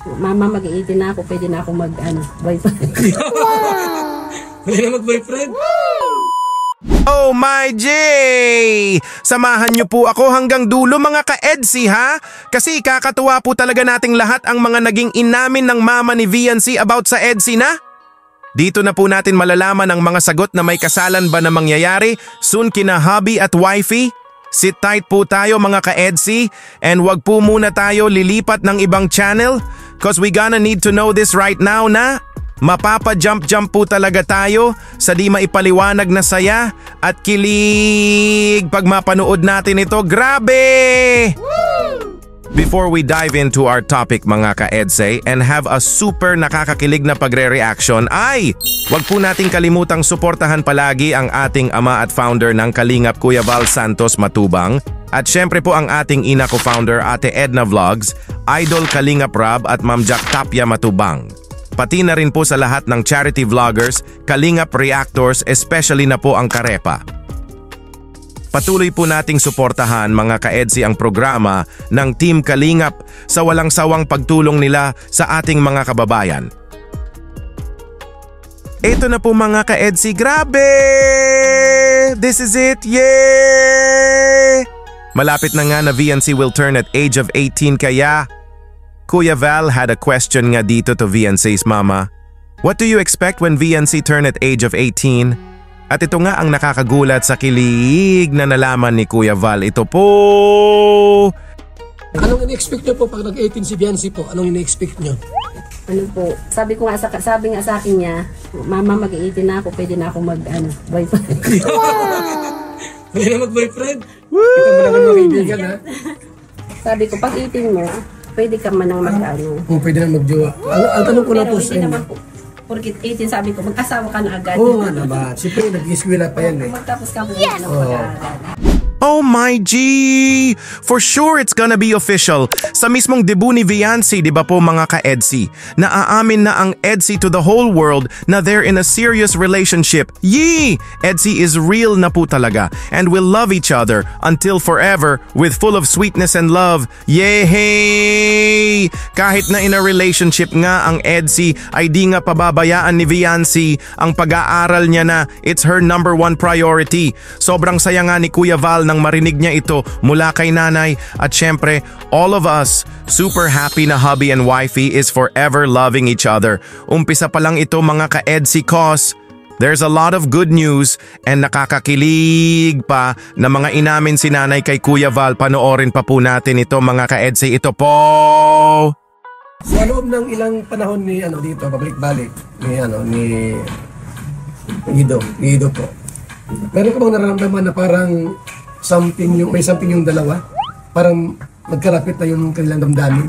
Mama, mag-18 na ako. Pwede na ako boyfriend. Pwede na mag-boyfriend? Oh my J! Samahan niyo po ako hanggang dulo mga ka-EDSI ha? Kasi kakatuwa po talaga nating lahat ang mga naging inamin ng mama ni VNC about sa EDSI na. Dito na po natin malalaman ang mga sagot na may kasalan ba na mangyayari soon kina hubby at wifey. Sit tight po tayo mga ka-EDSI and wag po muna tayo lilipat ng ibang channel cause we gonna need to know this right now na mapapa-jump po talaga tayo sa di maipaliwanag na saya at kilig pag mapanood natin ito. Grabe! Before we dive into our topic mga ka-EDSI and have a super nakakakilig na pagre-reaction ay wag po nating kalimutang suportahan palagi ang ating ama at founder ng Kalingap Kuya Val Santos Matubang at syempre po ang ating ina co-founder Ate Edna Vlogs, Idol Kalingap Rob at Ma'am Jack Tapia Matubang. Pati na rin po sa lahat ng charity vloggers, Kalingap Reactors, especially na po ang Karepa. Patuloy po nating suportahan mga ka-EDSI ang programa ng Team Kalingap sa walang sawang pagtulong nila sa ating mga kababayan. Ito na po mga ka-EDSI, grabe! This is it, yay! Malapit na nga na VNC will turn at age of 18 kaya Kuya Val had a question nga dito to VNC's mama. What do you expect when VNC turn at age of 18? At ito nga ang nakakagulat sa kilig na nalaman ni Kuya Val. Ito po! Anong in-expect nyo po pag nag-18 si Biancy po? Anong in-expect nyo? Ano po, sabi nga sa akin niya, Mama, mag-18 na ako. Pwede na ako boyfriend. Pwede na mag-boyfriend? Kita mo naman mga kaibigan ha? Sabi ko, pag 18 mo, pwede ka man ang Pwede na mag-jowa. Ang tanong ko na po sa inyo. Porkit 18 sabi ko, mag-asawa ka na agad. Oo nga naman. Siyempre, nag-iskwela pa yan eh. Magtapos ka muna ng pag-aaral. Oh my G! For sure it's gonna be official. Sa mismong debut ni VNC, di ba po mga ka-EDSI, naaamin na ang EDSI to the whole world na they're in a serious relationship. Yee! EDSI is real na po talaga and will love each other until forever with full of sweetness and love. Yay! Kahit na in a relationship nga ang EDSI ay di nga pababayaan ni VNC ang pag-aaral niya na it's her number one priority. Sobrang saya nga ni Kuya Val nang marinig niya ito mula kay nanay at syempre all of us super happy na hubby and wifey is forever loving each other. Umpisa pa lang ito mga ka-EDSI cause there's a lot of good news and nakakakilig pa na mga inamin si nanay kay Kuya Val. Panoorin pa po natin ito mga ka-EDSI. Ito po! Sa loob ng ilang panahon ni dito, pabalik-balik ni Ido po. Meron ka bang nararamdaman na parang may something yung dalawa? Parang magkarapit na yung kanilang damdamin?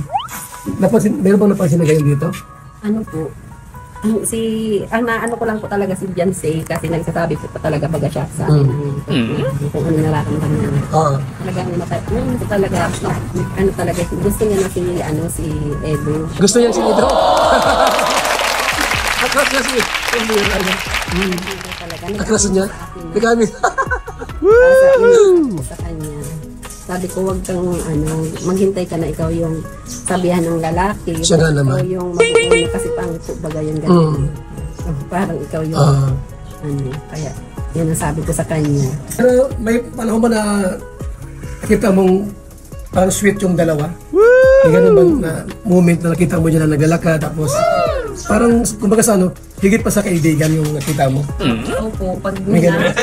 Meron bang napansin na ganyan dito? Ano po? Ang naano ko lang po talaga si Biancy kasi nagsasabi po talaga baga siya sa akin kung ano nararamdaman niya. Talagang talaga gusto niya na si Edo. Gusto niya si Edo? Akras niya si Edo. Akras niya? Nagamit. Sa kanya. Sabi ko wag kang maghintay ka na ikaw yung sabihan ng lalaki. Siya nga naman. O yung mag-uuna kasi pangit baga yung ganun. Parang ikaw yung kaya yun ang sabi ko sa kanya. Pero may panahon ba na nakita mong parang sweet yung dalawa? May ganun ba na moment na nakita mo dyan na naglalakad tapos parang kumbaga sa higit pa sa kaibigan yung nakita mo? Opo, pag may ganun.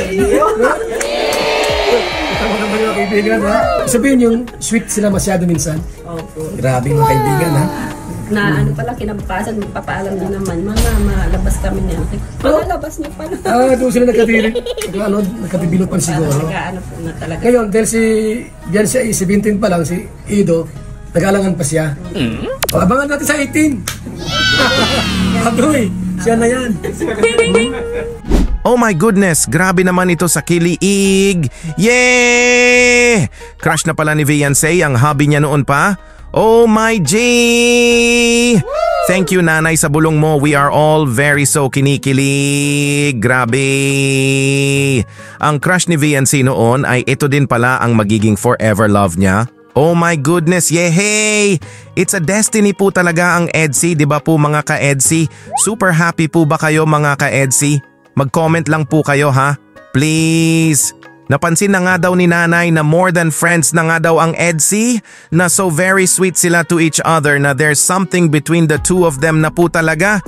Kita mo naman yung kaibigan ha? Sabihin yung sweet sila masyado minsan. Opo. Grabe mga kaibigan ha? Na pala kinabukasan, magpapaalam din naman, Mama, malabas kami niya. Malabas niyo pala. Doon sila nagkatibinupan siguro. Po na talaga. Ngayon, dahil si Biancy ay 17 pa lang, si Ido, nag-alangan pa siya. Abangan natin sa 18. Adoy, siya na yan. Oh my goodness, grabe naman ito sa kilig. Yay! Crush na pala ni VNC ang hobby niya noon pa. Oh my G! Thank you nanay sa bulong mo. We are all very so kinikilig. Grabe! Ang crush ni VNC noon ay ito din pala ang magiging forever love niya. Oh my goodness, yehey! It's a destiny po talaga ang EDSI, di ba po mga ka-EDSI? Super happy po ba kayo mga ka-EDSI? Mag-comment lang po kayo ha, please! Napansin na nga daw ni nanay na more than friends na nga daw ang EDSI, na so very sweet sila to each other, na there's something between the two of them na po talaga.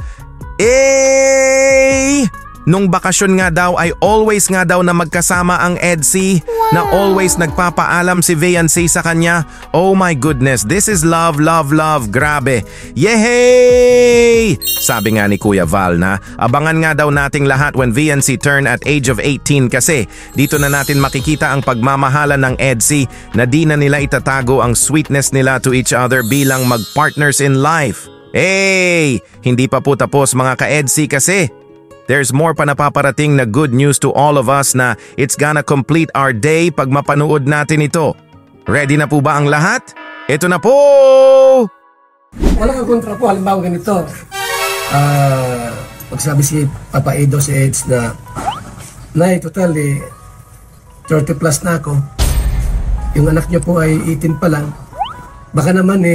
Nung bakasyon nga daw ay always nga daw na magkasama ang EDSI, na always nagpapaalam si Viancy sa kanya. Oh my goodness, this is love, love, love, grabe. Yehey! Sabi nga ni Kuya Val na abangan nga daw nating lahat when Viancy turn at age of 18 kasi dito na natin makikita ang pagmamahalan ng EDSI na di na nila itatago ang sweetness nila to each other bilang mag-partners in life. Hey! Hindi pa po tapos mga ka-EDSI kasi there's more pa napaparating na good news to all of us na it's gonna complete our day pag mapanood natin ito. Ready na po ba ang lahat? Ito na po! Wala kang kontra po, halimbawa ganito. Pagsabi si Papa Edo si Eds na Nay, total 30 plus na ako. Yung anak niyo po ay 18 pa lang. Baka naman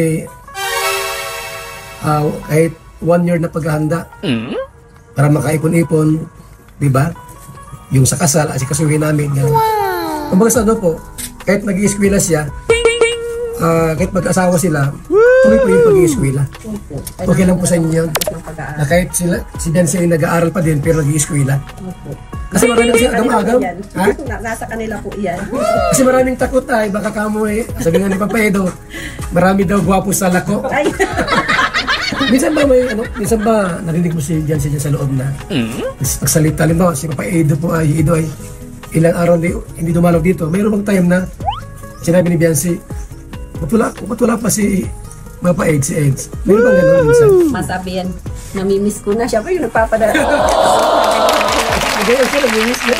kahit 1 year na paghahanda. Para makaipon-ipon, di ba? Yung sa kasal, asikasuhin namin. Wow! Kumbaga sa ano po, kahit nag-i-eskwela siya, kahit mag-asawa sila, tuloy po yung pag-i-eskwela. Okay lang po sa inyo yun. Na kahit si Dancy ay nag-aaral pa din, pero nag-i-eskwela. Kasi maraming kasi agam-agam. Nasa kanila po yan. Kasi maraming takot ay, baka kamoy, sabi nga ni Papa Edo, marami daw gwapo sa lako. Minsan ba narinig mo si Jancy dyan sa loob na pagsalita, halimbawa si Papa Edo ay ilang araw hindi dumalaw dito. Mayroon bang time na sinabi ni Jancy, patula pa si Papa Ed, si Eds. Mayroon bang gano'n minsan? Masabi yan, namimiss ko na siya. Pero yung nagpapadala. Ganyan siya, namimiss niya.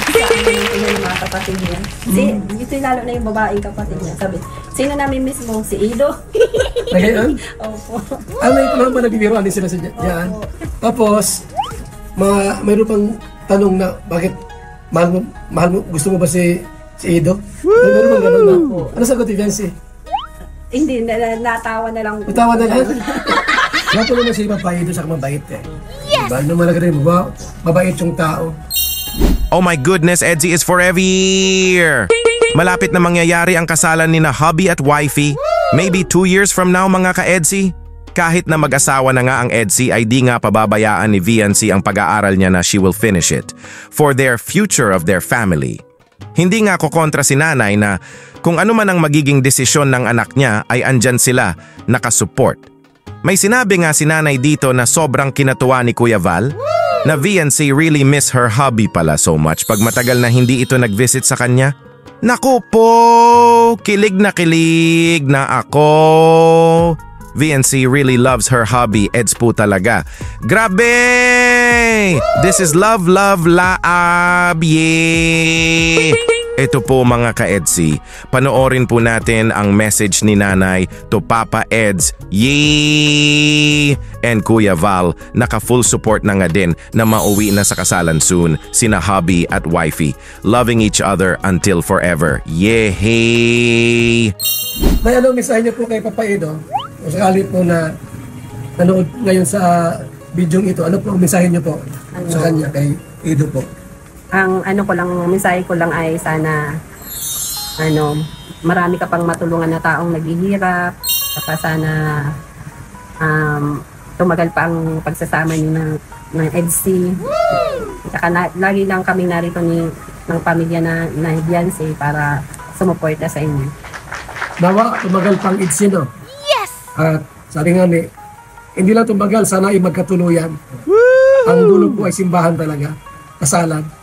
Tapos sabi yung mga kapatid niya. Ito lalo na yung babaeng kapatid niya. Sabi, sino namimiss mo? Si Edo. Nagayon? Opo. May panahon ba nagbibiruan din sila sa diyan? Tapos, mayroon pang tanong na bakit mahal mo, gusto mo ba si Edo? Mayroon bang gano'n na? Ano sagot ni Jancy? Hindi, natawa na lang. Natawa na lang? Lahat mo naman si Papa Edo sa mabait Yes! Diba? Ano malaga rin mo ba? Mabait yung tao. Oh my goodness, EDSI is forever! Malapit na mangyayari ang kasalan ni na hubby at wifey. Maybe 2 years from now mga ka-EDSI. Kahit na mag-asawa na nga ang EDSI ay di nga pababayaan ni Viancy ang pag-aaral niya na she will finish it for their future of their family. Hindi nga kukontra si nanay na kung ano man ang magiging desisyon ng anak niya ay andyan sila nakasupport. May sinabi nga si nanay dito na sobrang kinatuwa ni Kuya Val na Viancy really miss her hubby pala so much pag matagal na hindi ito nag-visit sa kanya. Naku po, kilig na ako. Viancy really loves her hubby, Eds po talaga. Grabe! This is love, love, laab, yeah! Ito po mga ka-EDSI, panoorin po natin ang message ni nanay to Papa Eds, yay! And Kuya Val, naka-full support na nga din na mauwi na sa kasalan soon, sina hubby at wifey, loving each other until forever, yay! May anong mensahe niyo po kay Papa Edo? O sakali po na nanood ngayon sa video ito, ano po ang mensahe niyo po sa kanya, kay Edo po? Ang mensahe ko lang ay sana marami ka pang matulungan na taong naghihirap, saka sana tumagal pa ang pagsasama niyo ng EDSI. Saka lagi lang kami narito ng pamilya na Viancy para sumuporta sa inyo. Nawa, tumagal pang EDSI, no? Yes! At sabi nga hindi lang tumagal, sana ay magkatuluyan. Ang dulo po ay simbahan talaga. Kasalan.